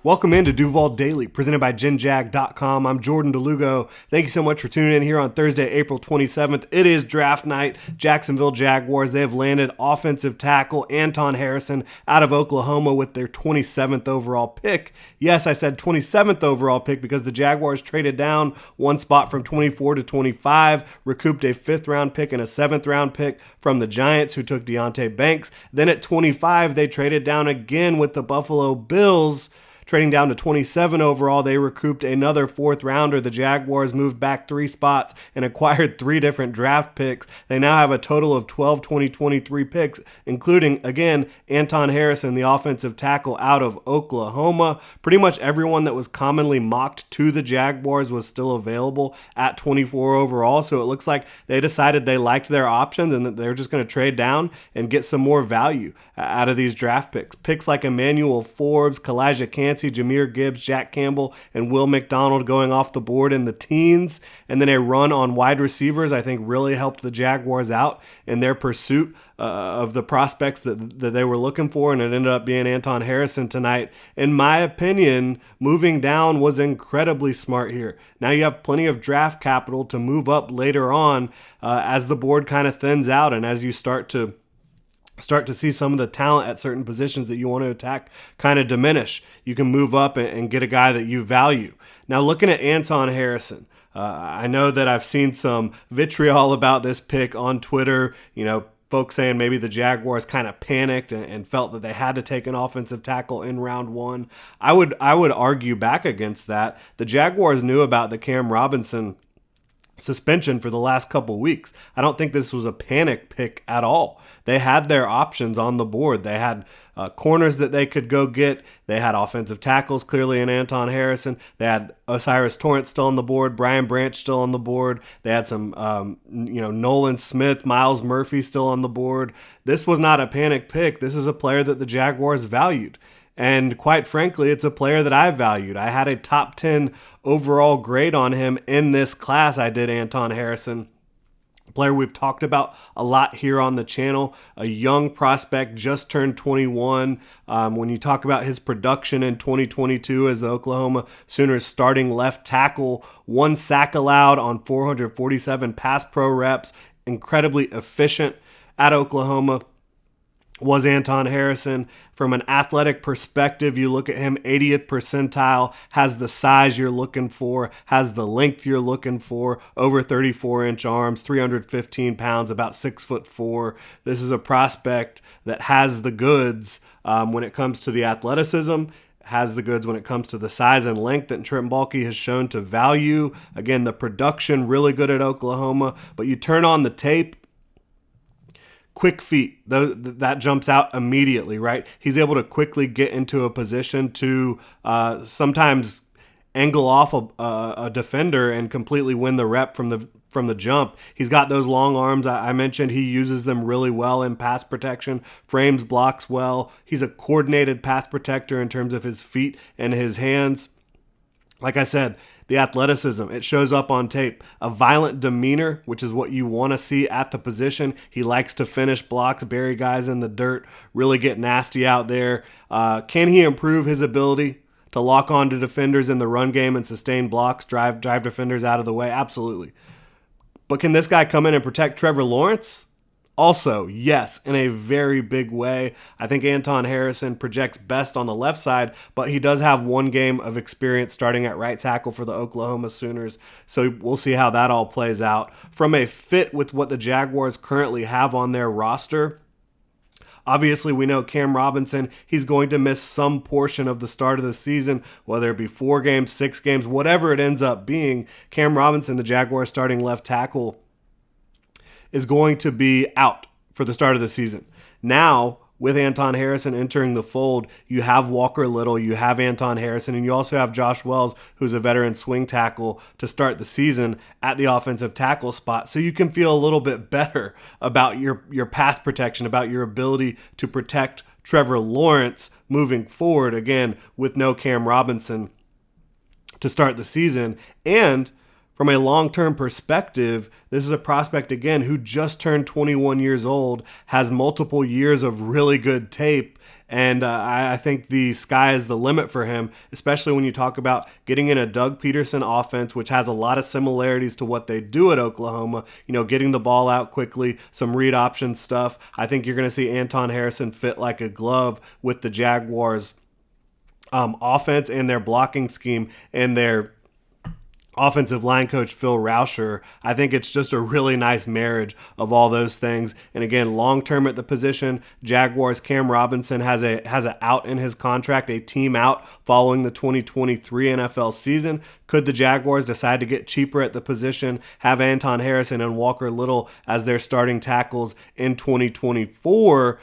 Welcome into Duval Daily, presented by GenJag.com. I'm Jordan DeLugo. Thank you so much for tuning in here on Thursday, April 27th. It is draft night. Jacksonville Jaguars, they have landed offensive tackle Anton Harrison out of Oklahoma with their 27th overall pick. Yes, I said 27th overall pick because the Jaguars traded down one spot from 24 to 25, recouped a 5th round pick and a 7th round pick from the Giants, who took Deonte Banks. Then at 25, they traded down again with the Buffalo Bills. Trading down to 27 overall, they recouped another 4th rounder. The Jaguars moved back 3 spots and acquired 3 different draft picks. They now have a total of 12 2023 picks, including, again, Anton Harrison, the offensive tackle out of Oklahoma. Pretty much everyone that was commonly mocked to the Jaguars was still available at 24 overall, so it looks like they decided they liked their options and that they're just going to trade down and get some more value out of these draft picks. Picks like Emmanuel Forbes, Kalijah Cansey, Jahmyr Gibbs, Jack Campbell, and Will McDonald going off the board in the teens. And then a run on wide receivers, I think, really helped the Jaguars out in their pursuit of the prospects that they were looking for, and it ended up being Anton Harrison tonight. In my opinion, moving down was incredibly smart here. Now you have plenty of draft capital to move up later on as the board kind of thins out and as you start to see some of the talent at certain positions that you want to attack kind of diminish. You can move up and get a guy that you value. Now, looking at Anton Harrison, I know that I've seen some vitriol about this pick on Twitter. Folks saying maybe the Jaguars kind of panicked and felt that they had to take an offensive tackle in round 1. I would argue back against that. The Jaguars knew about the Cam Robinson suspension for the last couple weeks. I don't think this was a panic pick at all. They had their options on the board. They had corners that they could go get. They had offensive tackles clearly in Anton Harrison. They had Osiris Torrance still on the board, Brian Branch still on the board. They had some Nolan Smith, Miles Murphy still on the board. This was not a panic pick. This is a player that the Jaguars valued. And quite frankly, it's a player that I valued. I had a top 10 overall grade on him in this class. I did Anton Harrison, a player we've talked about a lot here on the channel, a young prospect, just turned 21. When you talk about his production in 2022 as the Oklahoma Sooners starting left tackle, 1 sack allowed on 447 pass pro reps, incredibly efficient at Oklahoma was Anton Harrison. From an athletic perspective, you look at him, 80th percentile, has the size you're looking for, has the length you're looking for, over 34-inch arms, 315 pounds, about 6'4". This is a prospect that has the goods when it comes to the athleticism, has the goods when it comes to the size and length that Trent Baalke has shown to value. Again, the production, really good at Oklahoma, but you turn on the tape, quick feet, that jumps out immediately, right? He's able to quickly get into a position to sometimes angle off a defender and completely win the rep from the jump. He's got those long arms. I mentioned he uses them really well in pass protection, frames blocks well. He's a coordinated pass protector in terms of his feet and his hands. Like I said, the athleticism, it shows up on tape. A violent demeanor, which is what you want to see at the position. He likes to finish blocks, bury guys in the dirt, really get nasty out there. Can he improve his ability to lock on to defenders in the run game and sustain blocks, drive defenders out of the way? Absolutely. But can this guy come in and protect Trevor Lawrence? Also, yes, in a very big way. I think Anton Harrison projects best on the left side, but he does have 1 game of experience starting at right tackle for the Oklahoma Sooners, so we'll see how that all plays out. From a fit with what the Jaguars currently have on their roster, obviously we know Cam Robinson, he's going to miss some portion of the start of the season, whether it be 4 games, 6 games, whatever it ends up being. Cam Robinson, the Jaguars starting left tackle, is going to be out for the start of the season. Now, with Anton Harrison entering the fold, you have Walker Little, you have Anton Harrison, and you also have Josh Wells, who's a veteran swing tackle, to start the season at the offensive tackle spot. So you can feel a little bit better about your pass protection, about your ability to protect Trevor Lawrence moving forward, again, with no Cam Robinson to start the season. And from a long-term perspective, this is a prospect, again, who just turned 21 years old, has multiple years of really good tape, And I think the sky is the limit for him, especially when you talk about getting in a Doug Peterson offense, which has a lot of similarities to what they do at Oklahoma. Getting the ball out quickly, some read option stuff. I think you're going to see Anton Harrison fit like a glove with the Jaguars offense and their blocking scheme and their offensive line coach Phil Rauscher. I think it's just a really nice marriage of all those things. And again, long term at the position, Jaguars Cam Robinson has a out in his contract, a team out following the 2023 NFL season. Could the Jaguars decide to get cheaper at the position, have Anton Harrison and Walker Little as their starting tackles in 2024?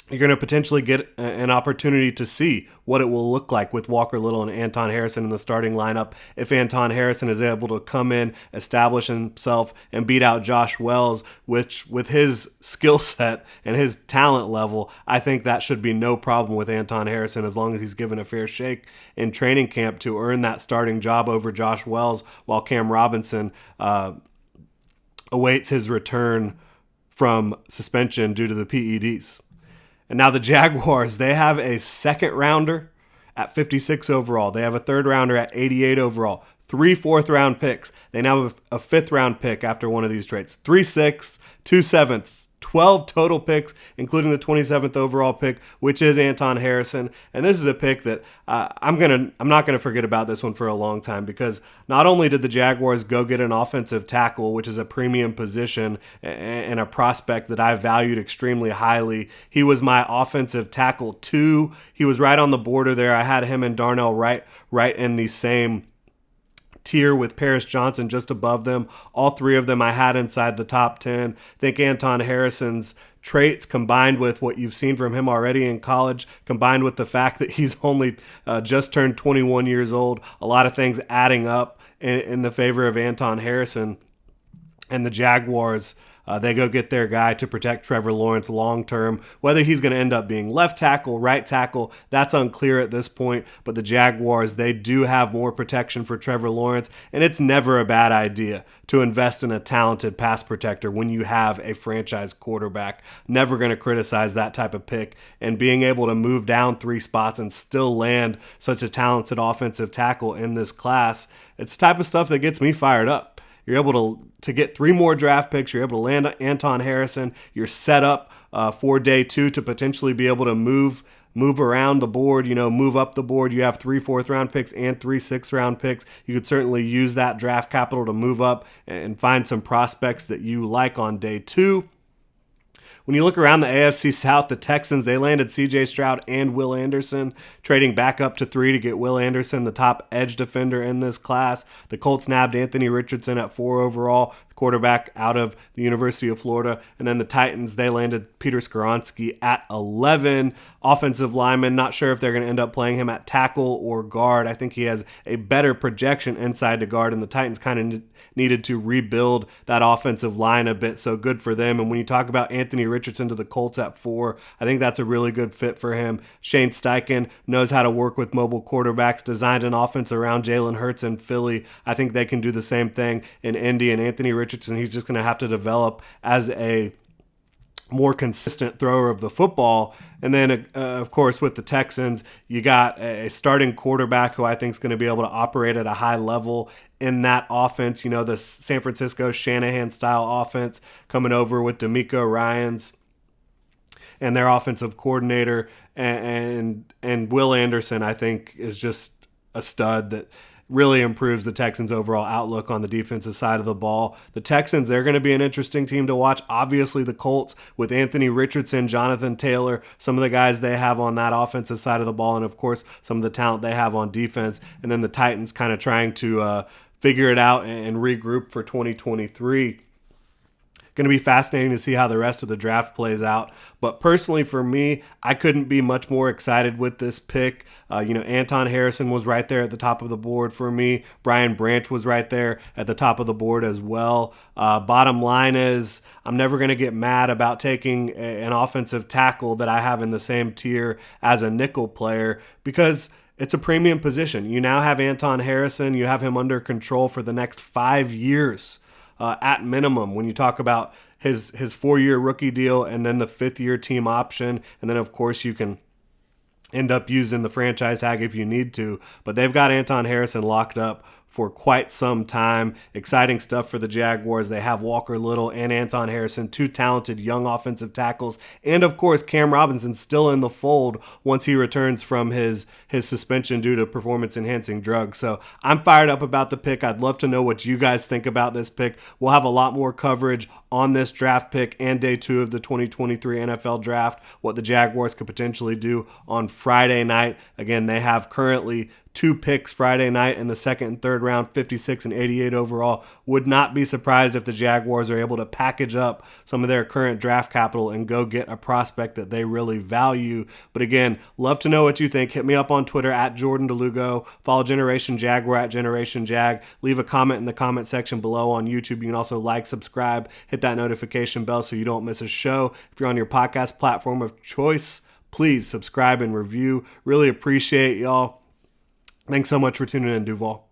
You're going to potentially get an opportunity to see what it will look like with Walker Little and Anton Harrison in the starting lineup if Anton Harrison is able to come in, establish himself, and beat out Josh Wells, which with his skill set and his talent level, I think that should be no problem with Anton Harrison as long as he's given a fair shake in training camp to earn that starting job over Josh Wells while Cam Robinson awaits his return from suspension due to the PEDs. And now the Jaguars, they have a second rounder at 56 overall. They have a third rounder at 88 overall. 3 fourth-round picks. They now have a fifth-round pick after one of these trades. 3 sixths, 2 sevenths, 12 total picks, including the 27th overall pick, which is Anton Harrison. And this is a pick that I'm not gonna forget about this one for a long time, because not only did the Jaguars go get an offensive tackle, which is a premium position and a prospect that I valued extremely highly. He was my offensive tackle 2. He was right on the border there. I had him and Darnell right in the same tier with Paris Johnson just above them. All 3 of them I had inside the top 10. I think Anton Harrison's traits, combined with what you've seen from him already in college, combined with the fact that he's only just turned 21 years old, a lot of things adding up in the favor of Anton Harrison. And the Jaguars, they go get their guy to protect Trevor Lawrence long term. Whether he's going to end up being left tackle, right tackle, that's unclear at this point. But the Jaguars, they do have more protection for Trevor Lawrence. And it's never a bad idea to invest in a talented pass protector when you have a franchise quarterback. Never going to criticize that type of pick. And being able to move down 3 spots and still land such a talented offensive tackle in this class, it's the type of stuff that gets me fired up. You're able to get 3 more draft picks. You're able to land Anton Harrison. You're set up for day 2 to potentially be able to move around the board, move up the board. You have 3 fourth-round picks and 3 sixth-round picks. You could certainly use that draft capital to move up and find some prospects that you like on day 2. When you look around the AFC South, the Texans, they landed C.J. Stroud and Will Anderson, trading back up to 3 to get Will Anderson, the top edge defender in this class. The Colts nabbed Anthony Richardson at 4 overall, quarterback out of the University of Florida. And then the Titans, they landed Peter Skoronski at 11. Offensive lineman, not sure if they're going to end up playing him at tackle or guard. I think he has a better projection inside to guard, and the Titans kind of needed to rebuild that offensive line a bit, so good for them. And when you talk about Anthony Richardson to the Colts at 4, I think that's a really good fit for him. Shane Steichen knows how to work with mobile quarterbacks, designed an offense around Jalen Hurts in Philly. I think they can do the same thing in Indy, and Anthony Richardson, he's just going to have to develop as a more consistent thrower of the football. And then, of course, with the Texans, you got a starting quarterback who I think is going to be able to operate at a high level in that offense. The San Francisco Shanahan-style offense coming over with DeMeco Ryans and their offensive coordinator. And Will Anderson, I think, is just a stud that really improves the Texans' overall outlook on the defensive side of the ball. The Texans, they're going to be an interesting team to watch. Obviously, the Colts with Anthony Richardson, Jonathan Taylor, some of the guys they have on that offensive side of the ball, and of course, some of the talent they have on defense. And then the Titans kind of trying to figure it out and regroup for 2023. Going to be fascinating to see how the rest of the draft plays out. But personally for me, I couldn't be much more excited with this pick. Anton Harrison was right there at the top of the board for me. Brian Branch was right there at the top of the board as well. Bottom line is, I'm never going to get mad about taking an offensive tackle that I have in the same tier as a nickel player, because it's a premium position. You now have Anton Harrison. You have him under control for the next 5 years. At minimum, when you talk about his 4-year rookie deal and then the 5th-year team option. And then, of course, you can end up using the franchise tag if you need to. But they've got Anton Harrison locked up for quite some time. Exciting stuff for the Jaguars. They have Walker Little and Anton Harrison, 2 talented young offensive tackles. And of course, Cam Robinson still in the fold once he returns from his suspension due to performance-enhancing drugs. So I'm fired up about the pick. I'd love to know what you guys think about this pick. We'll have a lot more coverage on this draft pick and day 2 of the 2023 NFL draft, what the Jaguars could potentially do on Friday night. Again, they have currently 2 picks Friday night in the 2nd and 3rd round, 56 and 88 overall. Would not be surprised if the Jaguars are able to package up some of their current draft capital and go get a prospect that they really value. But again, love to know what you think. Hit me up on Twitter at Jordan DeLugo. Follow Generation Jaguar at Generation Jag. Leave a comment in the comment section below on YouTube. You can also like, subscribe, hit that notification bell so you don't miss a show. If you're on your podcast platform of choice, please subscribe and review. Really appreciate y'all. Thanks so much for tuning in, Duval.